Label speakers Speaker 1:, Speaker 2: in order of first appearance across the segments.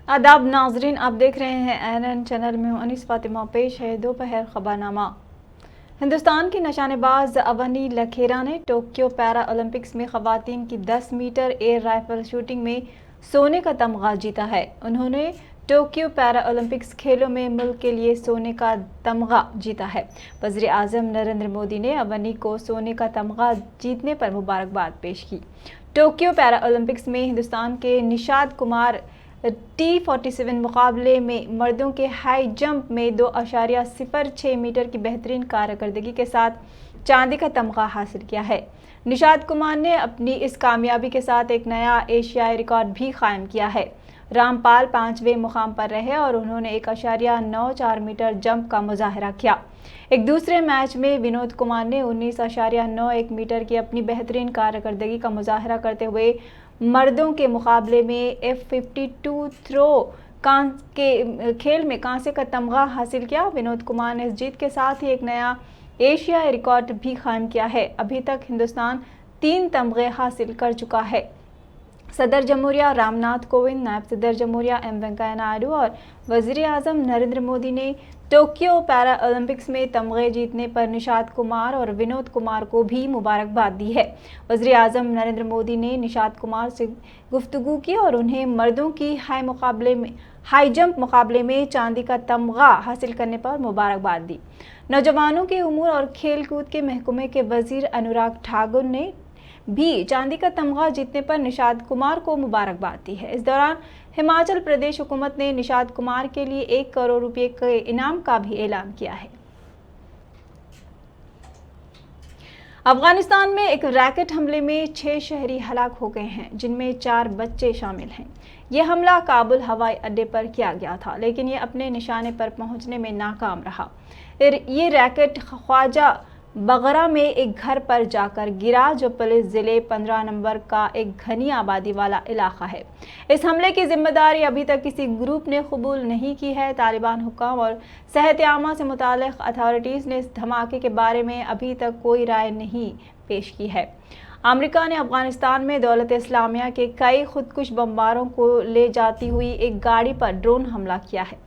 Speaker 1: आदाब नाजरीन, आप देख रहे हैं ANN चैनल में हूं अनीस फातिमा। पेश है दोपहर खबरनामा। हिंदुस्तान की निशानेबाज अवनी लखेरा ने टोक्यो पैरा ओलंपिक्स में खवातीन की 10 मीटर एयर राइफल शूटिंग में सोने का तमगा जीता है। उन्होंने टोक्यो पैरा ओलंपिक्स खेलों में मुल्क के लिए सोने का तमगा जीता है। वज़ीर आज़म नरेंद्र मोदी ने अवनी को सोने का तमगा जीतने पर मुबारकबाद पेश की। टोक्यो पैरा ओलंपिक्स में हिंदुस्तान के निशाद कुमार T47 मुकाबले में मर्दों के हाई जंप में 2.06 मीटर की बेहतरीन कारकर्दगी के साथ चांदी का तमगा हासिल किया है। निशाद कुमार ने अपनी इस कामयाबी के साथ एक नया एशियाई रिकॉर्ड भी कायम किया है। रामपाल 5वें मुकाम पर रहे और उन्होंने 1.94 मीटर जंप का मुजाहरा किया। एक दूसरे मैच में विनोद कुमार ने 19.91 मीटर की अपनी बेहतरीन कारकर्दगी का मुजाहरा करते हुए मर्दों के मुकाबले में F52 थ्रो के खेल में कांसे का तमगा हासिल किया। विनोद कुमार ने इस जीत के साथ ही एक नया एशियाई रिकॉर्ड भी कायम किया है। अभी तक हिंदुस्तान 3 तमगे हासिल कर चुका है। सदर जमहूरिया रामनाथ कोविंद, नायब सदर जमहूरिया एम वेंकैया नायडू और वज़ीर आज़म नरेंद्र मोदी ने टोक्यो पैरा ओलंपिक्स में तमगे जीतने पर निशाद कुमार और विनोद कुमार को भी मुबारकबाद दी है। वज़ीर आज़म नरेंद्र मोदी ने निशाद कुमार से गुफ्तगू की और उन्हें मर्दों की हाई जंप मुकाबले में चांदी का तमगा हासिल करने पर मुबारकबाद दी। नौजवानों के उमूर और खेल कूद के महकमे के वज़ीर अनुराग ठाकुर ने भी चांदी का तमगा जीतने पर निशाद कुमार को मुबारकबाद दी है। इस दौरान हिमाचल प्रदेश हुकूमत ने निशाद कुमार के लिए 1 करोड़ रुपए के इनाम का भी ऐलान किया है। अफगानिस्तान में एक रैकेट हमले में 6 शहरी हलाक हो गए हैं, जिनमें 4 बच्चे शामिल हैं। यह हमला काबुल हवाई अड्डे पर किया गया था, लेकिन यह अपने निशाने पर पहुंचने में नाकाम रहा। ये रैकेट ख्वाजा बगरा में एक घर पर जाकर गिरा, जो पुलिस जिले 15 नंबर का एक घनी आबादी वाला इलाका है। इस हमले की जिम्मेदारी अभी तक किसी ग्रुप ने कबूल नहीं की है। तालिबान हुक्काम और सेहत आमा से मुताल्लिक़ अथॉरिटीज़ ने इस धमाके के बारे में अभी तक कोई राय नहीं पेश की है। अमेरिका ने अफगानिस्तान में दौलत इस्लामिया के कई खुदकुश बमबारों को ले जाती हुई एक गाड़ी पर ड्रोन हमला किया है।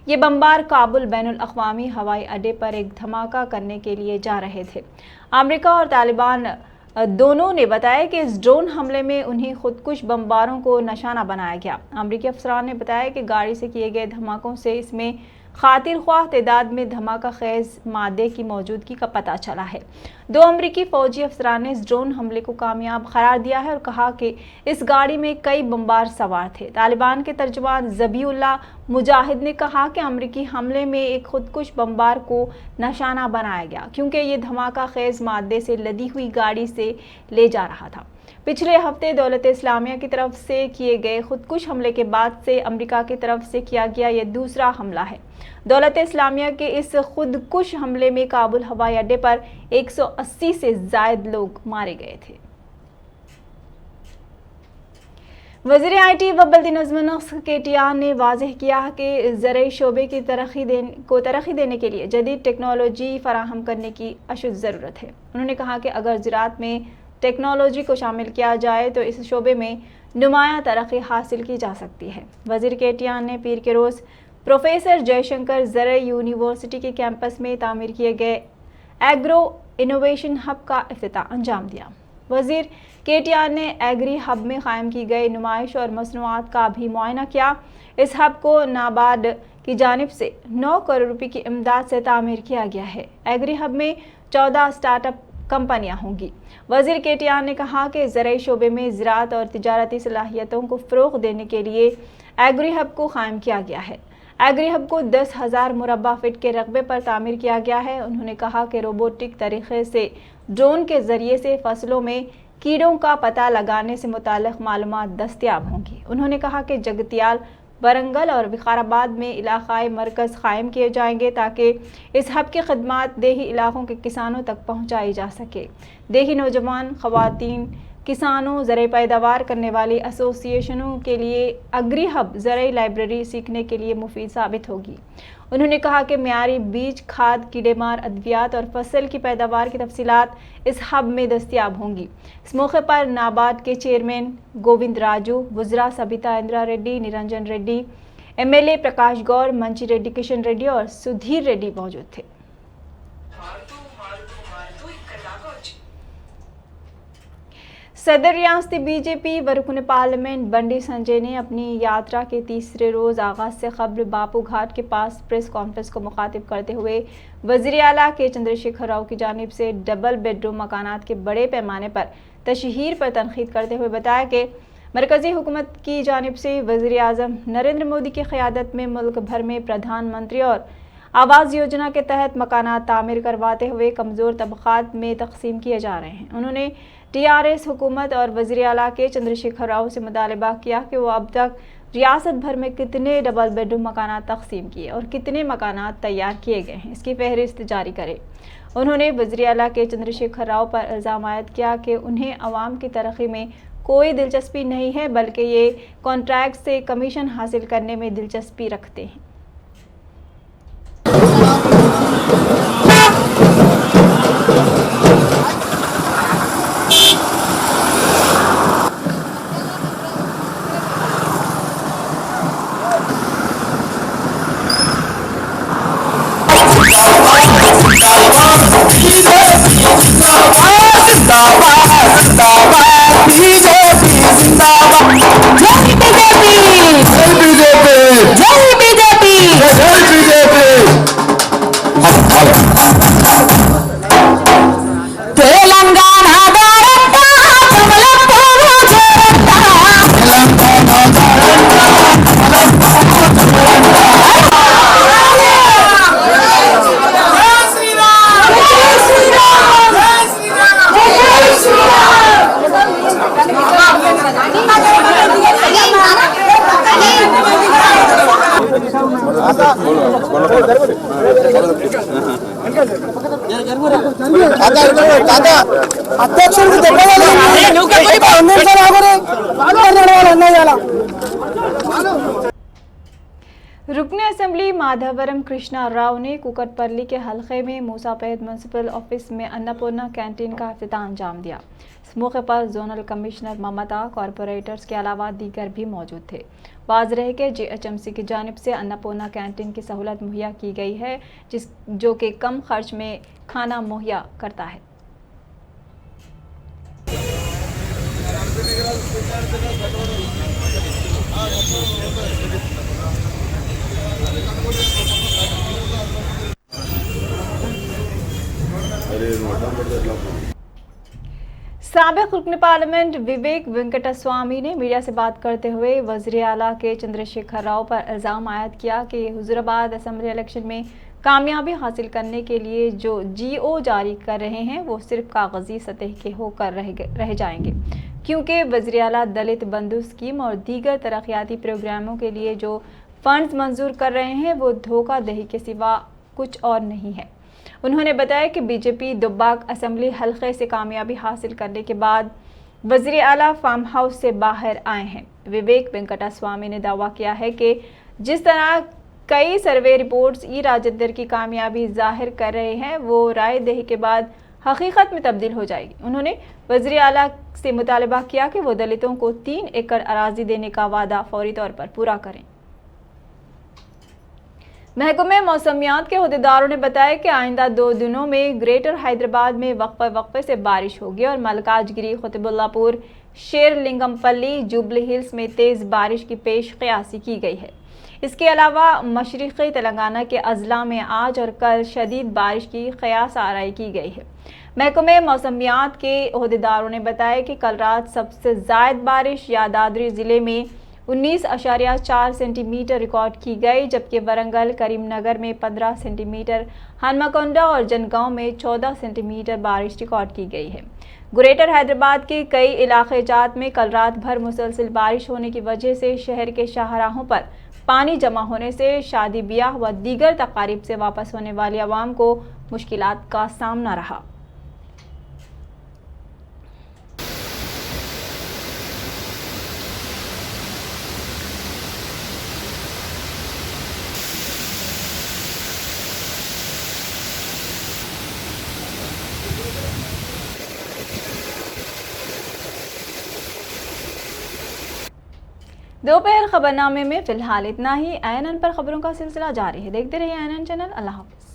Speaker 1: ये बमबार काबुल बैनुल अक़वामी हवाई अड्डे पर एक धमाका करने के लिए जा रहे थे। अमेरिका और तालिबान दोनों ने बताया कि इस ड्रोन हमले में उन्हीं खुदकुश बमबारों को निशाना बनाया गया। अमेरिकी अफसरान ने बताया कि गाड़ी से किए गए धमाकों से इसमें खातिर ख्वाह तादाद में धमाका खेज मादे की मौजूदगी का पता चला है। 2 अमरीकी फौजी अफसरान ने इस ड्रोन हमले को कामयाब करार दिया है और कहा कि इस गाड़ी में कई बमबार सवार थे। तालिबान के तर्जुमान ज़बीउल्लाह मुजाहिद ने कहा कि अमरीकी हमले में एक खुदकुश बमबार को निशाना बनाया गया, क्योंकि ये धमाका खेज मादे से लदी हुई गाड़ी से ले जा रहा था। पिछले हफ्ते दौलत इस्लामिया की तरफ से किए गए खुदकुश हमले के बाद से अमेरिका की तरफ से किया गया यह दूसरा हमला है। दौलत इस्लामिया के इस खुदकुश हमले में काबुल हवाई अड्डे पर 180 से ज़ायद लोग मारे गए थे। वज़ीर IT व बल्दी नज़्म KTR ने वाज़ेह किया कि ज़राई शोबे की तरक्की देने के लिए जदीद टेक्नोलॉजी फराहम करने की अशद ज़रूरत है। उन्होंने कहा कि अगर ज़राअत में टेक्नोलॉजी को शामिल किया जाए तो इस शोबे में नुमायां तरक्की हासिल की जा सकती है। वज़ीर KTR ने पीर के रोज़ प्रोफेसर जयशंकर ज़राई यूनिवर्सिटी के कैंपस में तामीर किए गए एग्रो इनोवेशन हब का इफ्तिताह अंजाम दिया। वज़ीर KTR ने एग्री हब में कायम की गई नुमाइश और मसनूआत का भी मुआयना किया। इस हब को नाबार्ड की जानिब से 9 करोड़ रुपए की इमदाद से तामीर किया गया है। एग्री हब में 14 स्टार्टअप कंपनियां होंगी। वज़ीर KTR ने कहा कि ज़राई शोबे में ज़राअत और तिजारती सलाहियतों को फ़रोग़ देने के लिए एग्री हब को कायम किया गया है। एग्री हब को 10,000 मुरब्बा फीट के रकबे पर तामीर किया गया है। उन्होंने कहा कि रोबोटिक तरीक़े से ड्रोन के ज़रिए से फसलों में कीड़ों का पता लगाने से मुताल्लिक़ मालूमात दस्तयाब होंगी। उन्होंने कहा कि जगतियाल, वरंगल और विकाराबाद में इलाक़ाई मरकज़ कायम किए जाएंगे ताकि इस हब की खदमात देही इलाक़ों के किसानों तक पहुँचाई जा सके। देही नौजवान, ख़वातीन, किसानों, ज़राई पैदावार करने वाली एसोसिएशनों के लिए एग्री हब ज़राई लाइब्रेरी सीखने के लिए मुफीद साबित होगी। उन्होंने कहा कि मियारी बीज, खाद, कीड़ेमार अद्वियात और फसल की पैदावार की तफसीलात इस हब में दस्तयाब होंगी। इस मौके पर नाबार्ड के चेयरमैन गोविंद राजू, वुज़रा सबिता इंदिरा रेड्डी, निरंजन रेड्डी, MLA प्रकाश गौर, मंची रेड्डी, किशन रेड्डी और सुधीर रेड्डी मौजूद थे। सदर रियासती बीजेपी वरकुन पार्लियामेंट बंडी संजय ने अपनी यात्रा के तीसरे रोज आगाज से कबल बापू घाट के पास प्रेस कॉन्फ्रेंस को मुखातिब करते हुए वज़ीर आला के चंद्रशेखर राव की जानिब से डबल बेडरूम मकानात के बड़े पैमाने पर तशहीर पर तनकीद करते हुए बताया कि मरकजी हुकूमत की जानिब से वज़ीर आज़म नरेंद्र मोदी की क़यादत में मुल्क भर में प्रधानमंत्री और आवास योजना के तहत मकानात तामीर करवाते हुए कमज़ोर तबक़ात में तकसीम किए जा रहे हैं। उन्होंने TRS हुकूमत और वज़ीर आला के चंद्रशेखर राव से मुतालबा किया कि वो अब तक रियासत भर में कितने डबल बेडरूम मकानात तकसीम किए और कितने मकानात तैयार किए गए हैं, इसकी फहरिस्त जारी करें। उन्होंने वज़ीर आला के चंद्रशेखर राव पर इल्ज़ाम आयद किया कि उन्हें अवाम की तरक्की में कोई दिलचस्पी नहीं है, बल्कि ये कॉन्ट्रैक्ट से कमीशन हासिल करने में दिलचस्पी रखते हैं। रुकने असेंबली माधवरम कृष्णा राव ने कुकटपल्ली के हलके में मूसापेट म्यूनसिपल ऑफिस में अन्नपूर्णा कैंटीन का इफ्तिताह अंजाम दिया। इस मौके पर जोनल कमिश्नर ममता, कॉरपोरेटर्स के अलावा दीगर भी मौजूद थे। वाज़ेह है कि GHMC की जानिब से अन्नपूर्णा कैंटीन की सहूलत मुहैया की गई है, जो कि कम खर्च में खाना मुहैया करता है। साबिक रुकन पार्लियामेंट विवेक वेंकटस्वामी ने मीडिया से बात करते हुए वज़ीर आला के चंद्रशेखर राव पर इल्ज़ाम आयद किया कि हुज़ूराबाद असेंबली इलेक्शन में कामयाबी हासिल करने के लिए जो GO जारी कर रहे हैं वो सिर्फ कागजी सतह के होकर रह जाएंगे, क्योंकि वज़ीर आला दलित बंधु स्कीम और दीगर तरक्याती प्रोग्रामों के लिए जो फंड्स मंजूर कर रहे हैं वो धोखाधड़ी के सिवा कुछ और नहीं है। उन्होंने बताया कि बीजेपी दुब्बाक असेंबली हलके से कामयाबी हासिल करने के बाद वज़ीर आला फार्म हाउस से बाहर आए हैं। विवेक वेंकटस्वामी ने दावा किया है कि जिस तरह कई सर्वे रिपोर्ट्स राजेंद्र की कामयाबी जाहिर कर रहे हैं वो राय दही के बाद हकीकत में तब्दील हो जाएगी। उन्होंने वज़ीर आला से मुतालबा किया कि वो दलितों को 3 एकड़ अराजी देने का वादा फौरी तौर पर पूरा करें। महकमे मौसमियात के अहदेदारों ने बताया कि आइंदा 2 दिनों में ग्रेटर हैदराबाद में वक्फे से बारिश होगी और मलकाजगिरी, खुतबुल्लापुर, शेरलिंगमपल्ली, जुबली हिल्स में तेज़ बारिश की पेश क़यासी की गई है। इसके अलावा मशरिक़ी तेलंगाना के अजला में आज और कल शदीद बारिश की क़यास आराई की गई है। महकमे मौसमियात के अहदेदारों ने बताया कि कल रात सबसे ज़्यादा बारिश यादाद्री ज़िले में 19.4 सेंटीमीटर रिकॉर्ड की गई, जबकि वरंगल, करीमनगर में 15 सेंटीमीटर, हनमकोंडा और जनगांव में 14 सेंटीमीटर बारिश रिकॉर्ड की गई है। ग्रेटर हैदराबाद के कई इलाके जात में कल रात भर मुसलसल बारिश होने की वजह से शहर के शाहराहों पर पानी जमा होने से शादी ब्याह व दीगर तकारीब से वापस होने वाली आवाम को मुश्किलात का सामना रहा। دوپہر خبرنامے میں فی الحال اتنا ہی۔ ANN پر خبروں کا سلسلہ جاری ہے، دیکھتے رہیے ANN چینل۔ اللہ حافظ۔